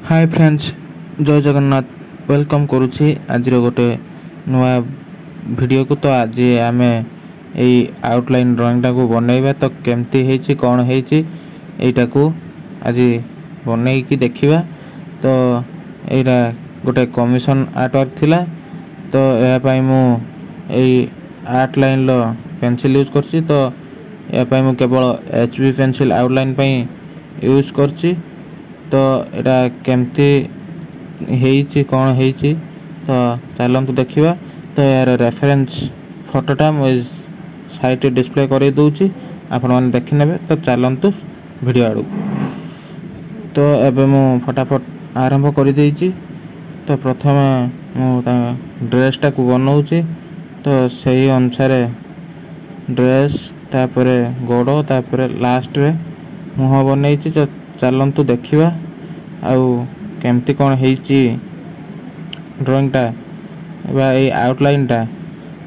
Hi friends जय Jagannath welcome करुछि आज गोटे नुआ वीडियो को। तो आज आम यही आउटलाइन ड्राइंग टा को बनैबा तो केमती हेची कौन हेची एटा को आज बनई की देखिबा। तो एरा गोटे कमिशन आर्ट वर्क थिला तो या पई मु एई आर्ट लाइन लो पेंसिल यूज करछि। तो या पई मु केवल एचबी पेंसिल आउटलाइन पई यूज करछि। तो एटा केमती हेची कौन हेची तो चलंतु देखिबा। तो यार रेफरेंस फोटोटा मु साइट डिस्प्ले कर दूची आपण माने देखि नेबे। तो चलंतु वीडियो आडू। तो एबे मु फटाफट आरंभ कर देइची। तो प्रथमे मु ड्रेस टा को बनाउची। तो सही अनुसार ड्रेस तापरे गोड़ो तापरे लास्ट रे मुह बनैची। तो चलंतु देखिबा आउ केमती कौन हेची ड्राइंग टा बा ए आउटलाइन टा।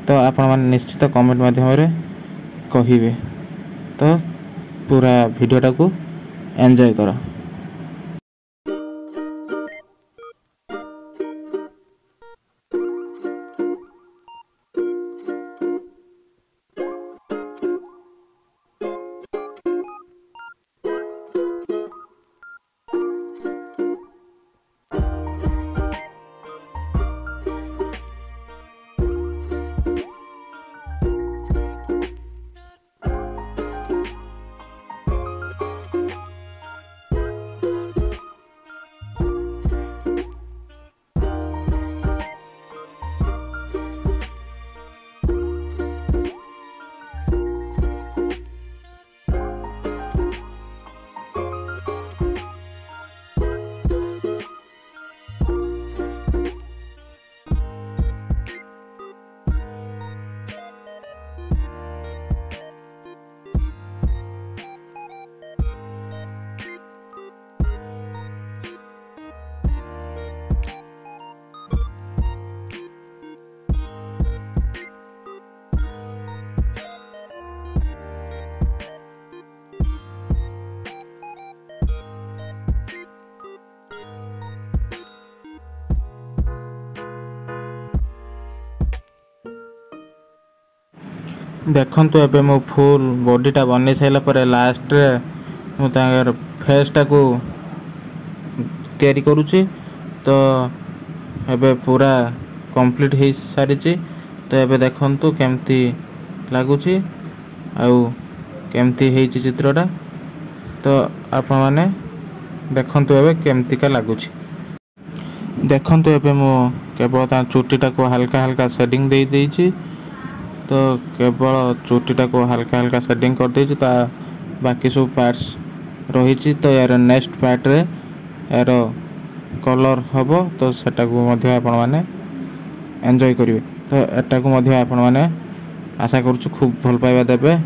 तो आपण माने निश्चित कमेंट माध्यम रे कहिबे। तो पूरा वीडियो टा को एन्जॉय करो। देखंतु एबे मो फुल बॉडी टा बनै साइला पर लास्ट रे मु तांगर फेस टा को तयारी करूची। तो एबे पूरा कंप्लीट हे सारिची। तो एबे देखंतु केमती लागुची आउ केमती हेची चित्रटा। तो आपण माने देखंतु एबे केमती का लागुची। देखंतु एबे मु केवल ता चुटी टा को हल्का हल्का शेडिंग दे देइची। तो केवल चुटीटा को हल्का हल्का शेडिंग कर देइछि। ता बाकी सब पार्ट्स रहिछि। तो यार नेक्स्ट पार्ट रे यार कलर हबो। तो सेटा को मध्य आपण माने एन्जॉय करिवे। तो एटा को मध्य आपण माने आशा करछु खूब भल पाइबा देबे।